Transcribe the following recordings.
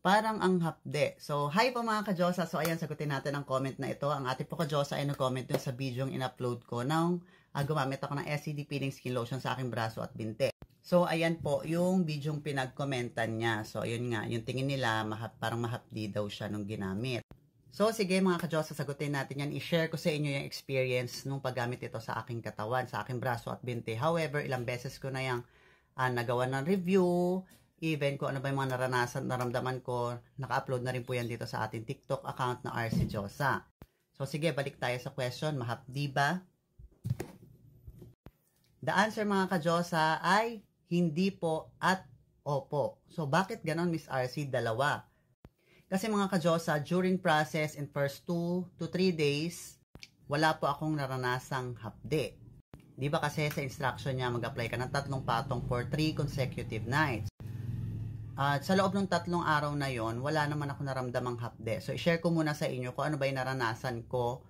Parang ang hapde. So, hi po mga ka-Diyosa. So, ayan, sagutin natin ang comment na ito. Ang ate po ka-Diyosa ay nag-comment dun sa video yung in-upload ko nang gumamit ako ng SCD Peeling Skin Lotion sa aking braso at binte. So, ayan po, yung video yung pinag-commentan niya. So, ayun nga, yung tingin nila, parang mahapdi daw siya nung ginamit. So, sige mga ka-Diyosa, sagutin natin yan. I-share ko sa inyo yung experience nung paggamit ito sa aking katawan, sa aking braso at binte. However, ilang beses ko na yung nagawa ng review. Even kung ano ba yung mga naranasan, naramdaman ko, naka-upload na rin po yan dito sa ating TikTok account na RC Diyosa. So sige, balik tayo sa question, mahapdi ba? The answer mga ka-Diyosa ay hindi po at opo. So bakit ganon Miss RC? Dalawa. Kasi mga ka-Diyosa, during process in first 2 to 3 days, wala po akong naranasang hapdi. Di ba kasi sa instruction niya, mag-apply ka ng 3 patong for 3 consecutive nights. At sa loob ng 3 araw na yon, wala naman ako naramdamang hapde. So, i-share ko muna sa inyo kung ano ba yung naranasan ko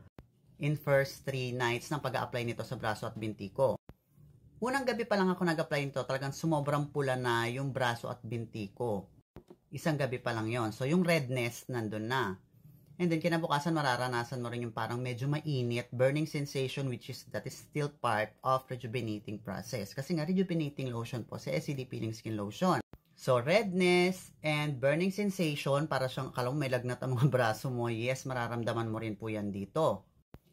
in first 3 nights ng pag-a-apply nito sa braso at binti ko. Unang gabi pa lang ako nag-apply nito, talagang sumobrang pula na yung braso at binti ko. Isang gabi pa lang yon. So, yung redness nandun na. And then, kinabukasan mararanasan mo rin yung parang medyo mainit, burning sensation that is still part of rejuvenating process. Kasi nga, rejuvenating lotion po, si SCD Peeling Skin Lotion. So, redness and burning sensation, para siyang akala mo may lagnat ang mga braso mo. Yes, mararamdaman mo rin po yan dito.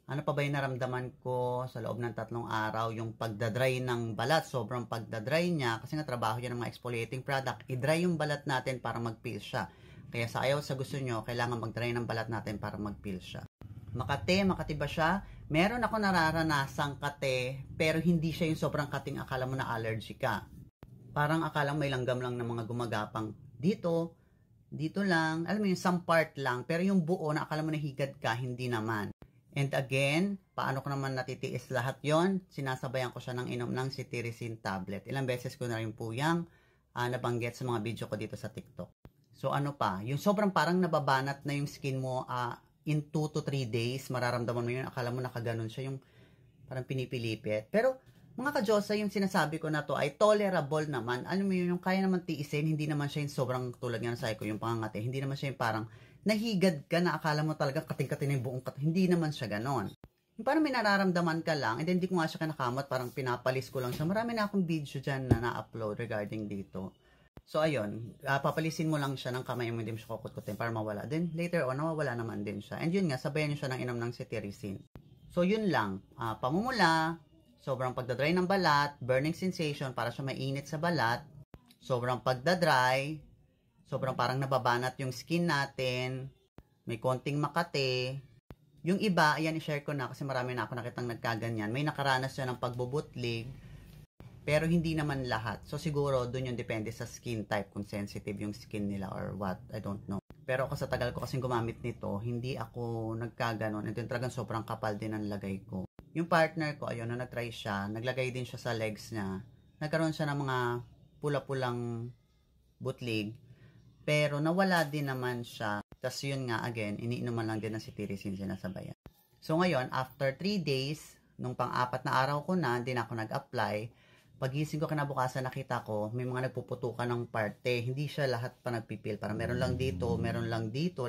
Ano pa ba yung naramdaman ko sa loob ng 3 araw? Yung pagdadry ng balat. Sobrang pagdadry niya. Kasi nga trabaho yan ng mga exfoliating product. I-dry yung balat natin para mag-peel siya. Kaya sa ayaw sa gusto nyo, kailangan mag-dry ng balat natin para mag-peel siya. Makati ba siya? Meron ako nararanasang kate, pero hindi siya yung sobrang kating akala mo na allergy ka. Parang akala mo may langgam lang ng mga gumagapang dito lang, alam mo yung some part lang, pero yung buo na akala mo nahigad ka, hindi naman. And again, paano ko naman natitiis lahat yon? Sinasabayan ko siya ng inom ng cetirizine tablet. Ilang beses ko na rin po yung nabanggit sa mga video ko dito sa TikTok. So ano pa, yung sobrang parang nababanat na yung skin mo in 2 to 3 days, mararamdaman mo yun, akala mo nakaganon siya, yung parang pinipilipit. Pero mga ka-Diyosa, yung sinasabi ko na to ay tolerable naman. Alam mo yun, yung kaya naman tiisin, hindi naman siya yung sobrang tulad nga ng sabi ko, yung pangangate, hindi naman siya yung parang nahigad ka na akala mo talaga kating-kating yung buong hindi naman siya ganon. Yung parang may nararamdaman ka lang, and then hindi ko nga siya kinakamot, parang pinapalis ko lang siya. Marami na akong video dyan na na-upload regarding dito. So ayun, papalisin mo lang siya ng kamay mo, hindi mo siya kukutkutin para mawala. Then later on, nawawala naman din siya. And yun nga, sabayan niyo siya ng inom ng cetirizine. So yun lang, pamumula, sobrang pagdadry ng balat, burning sensation, para siya mainit sa balat, sobrang pagdadry, sobrang parang nababanat yung skin natin, may konting makate. Yung iba, ayan, i-share ko na kasi marami na ako nakitang nagkaganyan. May nakaranas siya ng pagbubutlig, pero hindi naman lahat. So siguro, dun yung depende sa skin type, kung sensitive yung skin nila or what, I don't know. Pero ako sa tagal ko kasing gumamit nito, hindi ako nagkaganon. And then talagang sobrang kapal din ang lagay ko. Yung partner ko, ayun, na nag-try siya, naglagay din siya sa legs niya. Nagkaroon siya ng mga pula-pulang butlig, pero nawala din naman siya. Tapos yun nga, again, iniinuman lang din ng cetirizine sinasabayan. So ngayon, after 3 days, nung pang-4 na araw ko na, din ako nag-apply. Pagising ko kinabukasan, nakita ko, may mga nagpuputukan ng parte. Hindi siya lahat pa nagpipil. Parang meron lang dito,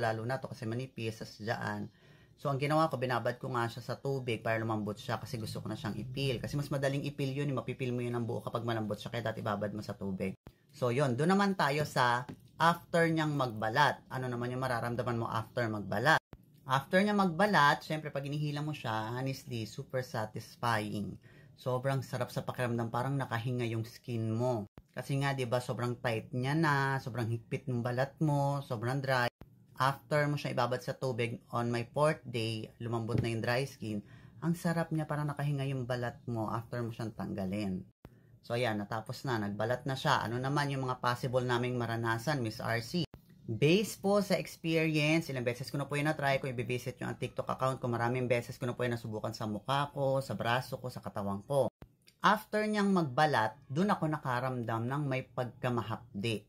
lalo na to kasi manipis, as dyan. So, ang ginawa ko, binabad ko nga siya sa tubig para lumambot siya kasi gusto ko na siyang ipil. Kasi mas madaling ipil yun, mapipil mo yun ng buo kapag malambot siya, kaya dati babad mo sa tubig. So, yun. Doon naman tayo sa after niyang magbalat. Ano naman yung mararamdaman mo after magbalat? After niya magbalat, syempre pag inihila mo siya, honestly, super satisfying. Sobrang sarap sa pakiramdam, parang nakahinga yung skin mo. Kasi nga, di ba, sobrang tight niya na, sobrang higpit ng balat mo, sobrang dry. After mo siya ibabad sa tubig, on my 4th day, lumambot na yung dry skin, ang sarap niya, parang nakahinga yung balat mo after mo siyang tanggalin. So ayan, natapos na, nagbalat na siya. Ano naman yung mga possible naming maranasan, Miss RC? Based po sa experience, ilang beses ko na po yung na-try, kung i-visit yung TikTok account ko, maraming beses ko na po yung nasubukan sa mukha ko, sa braso ko, sa katawan ko. After niyang magbalat, dun ako nakaramdam ng may pagkamahapdi.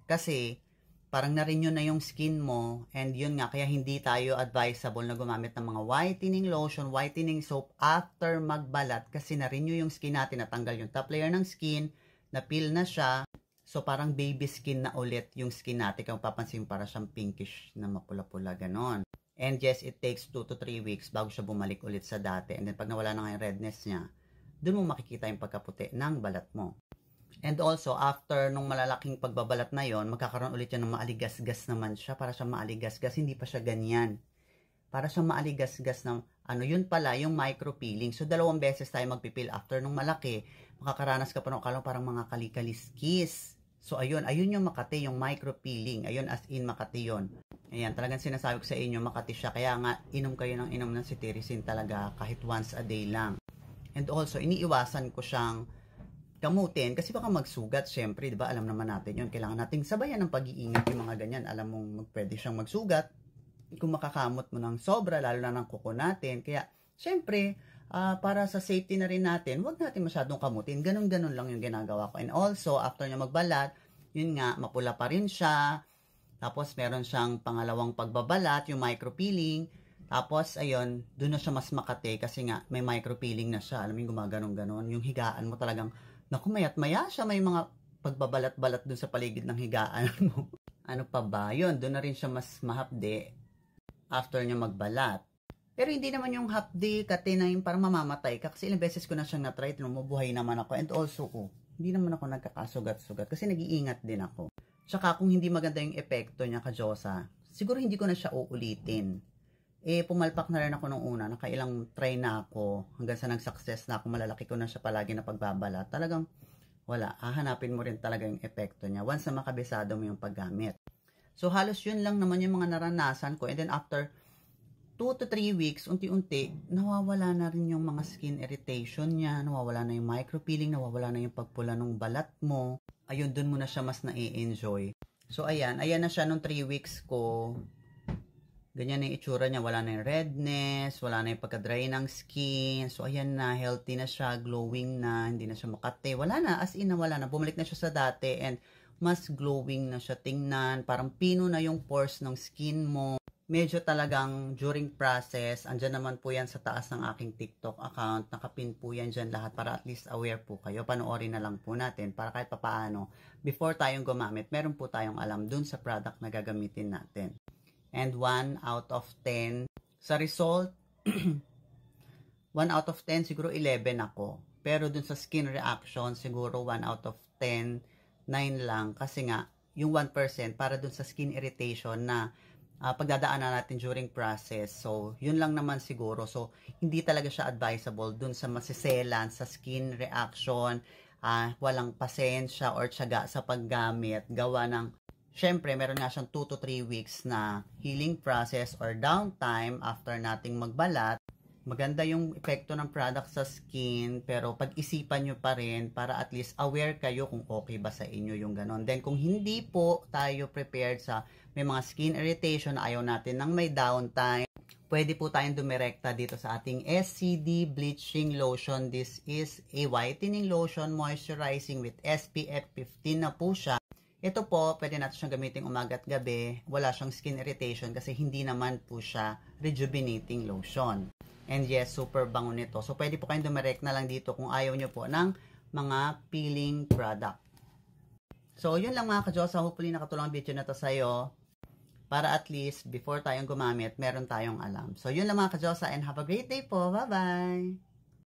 Kasi, parang na-renew na yung skin mo, and yun nga, kaya hindi tayo advisable na gumamit ng mga whitening lotion, whitening soap after magbalat kasi na-renew yung skin natin, natanggal yung top layer ng skin, na-peel na siya. So, parang baby skin na ulit yung skin natin. Kung papansin, para siyang pinkish na mapula-pula, ganon. And yes, it takes 2 to 3 weeks bago siya bumalik ulit sa dati. And then, pag nawala na nga yung redness niya, dun mo makikita yung pagkaputi ng balat mo. And also, after nung malalaking pagbabalat na yon, magkakaroon ulit yan ng maaligas-gas naman siya. Para siyang maaligas-gas, hindi pa siya ganyan. Para siyang maaligas-gas na, yun pala, yung micro-peeling. So, 2 beses tayo magpipil. After nung malaki, makakaranas ka pa ng parang mga kalikaliskis. So, ayun yung Makati, yung micro-peeling. Ayun, as in Makati yun. Ayan, talagang sinasabi ko sa inyo, Makati siya. Kaya nga, inom kayo ng cetirizine talaga kahit once a day lang. And also, iniiwasan ko siyang gamutin kasi baka magsugat, syempre, di ba? Alam naman natin yun. Kailangan nating sabayan ng pag-iingat yung mga ganyan. Alam mong pwede siyang magsugat kung makakamot mo ng sobra, lalo na ng kuko natin. Kaya, syempre, para sa safety na rin natin, huwag natin masyadong kamutin. Ganun-ganun lang yung ginagawa ko. And also, after niya magbalat, yun nga, mapula pa rin siya. Tapos, meron siyang pangalawang pagbabalat, yung micro-peeling. Tapos, ayun, doon na siya mas Makati kasi nga, may micro-peeling na siya. Alam mo yung gumaganon-ganon. Yung higaan mo talagang, naku, mayat-maya siya. May mga pagbabalat-balat doon sa paligid ng higaan mo. Ano pa ba? Yun, doon na rin siya mas mahapde after niya magbalat. Pero hindi naman yung hapdi, kati na yung parang mamamatay ka. Kasi ilang beses ko na siyang na-try, mabuhay naman ako. And also, hindi naman ako nagkakasugat-sugat kasi nag-iingat din ako. Tsaka kung hindi maganda yung epekto niya, Ka-Diyosa, siguro hindi ko na siya uulitin. Pumalpak na rin ako nung una, nakailang try na ako, hanggang sa nag-success na ako, malalaki ko na siya palagi na pagbabala. Talagang, wala, hahanapin mo rin talaga yung epekto niya once na makabisado mo yung paggamit. So, halos yun lang naman yung mga naranasan ko. And then after 2 to 3 weeks, unti-unti, nawawala na rin yung mga skin irritation niya, nawawala na yung micro-peeling, nawawala na yung pagpula ng balat mo. Ayun, dun mo na siya mas na-enjoy. So, ayan na siya nung 3 weeks ko. Ganyan na yung itsura niya, wala na yung redness, wala na yung pagka-dry ng skin. So, ayan na, healthy na siya, glowing na, hindi na siya makate. Wala na, as in na wala na. Bumalik na siya sa dati and mas glowing na siya tingnan. Parang pino na yung pores ng skin mo. Medyo talagang during process, andyan naman po yan sa taas ng aking TikTok account. Nakapin po yan dyan lahat para at least aware po kayo. Panoorin na lang po natin para kahit papaano, before tayong gumamit, meron po tayong alam dun sa product na gagamitin natin. And 1 out of 10, sa result, 1 out of 10, siguro 11 ako. Pero dun sa skin reaction, siguro 1 out of 10, 9 lang. Kasi nga, yung 1% para dun sa skin irritation na pagdadaanan natin during process. So, yun lang naman siguro. So, hindi talaga siya advisable dun sa masiselan, sa skin reaction, walang pasensya or tiyaga sa paggamit. Gawa ng, syempre, meron nga siyang 2 to 3 weeks na healing process or downtime after nating magbalat. Maganda yung epekto ng product sa skin, pero pag-isipan nyo pa rin para at least aware kayo kung okay ba sa inyo yung ganon. Then, kung hindi po tayo prepared sa may mga skin irritation na ayaw natin ng may downtime, pwede po tayong dumirekta dito sa ating SCD Bleaching Lotion. This is a whitening lotion moisturizing with SPF 15 na po siya. Ito po, pwede natin siyang gamitin umaga at gabi. Wala siyang skin irritation kasi hindi naman po siya rejuvenating lotion. And yes, super bango nito. So, pwede po kayong dumirect na lang dito kung ayaw nyo po ng mga peeling product. So, yun lang mga ka-Diyosa. Hopefully, nakatulong ang video na to sa'yo. Para at least, before tayong gumamit, meron tayong alam. So, yun lang mga ka-Diyosa and have a great day po. Bye-bye!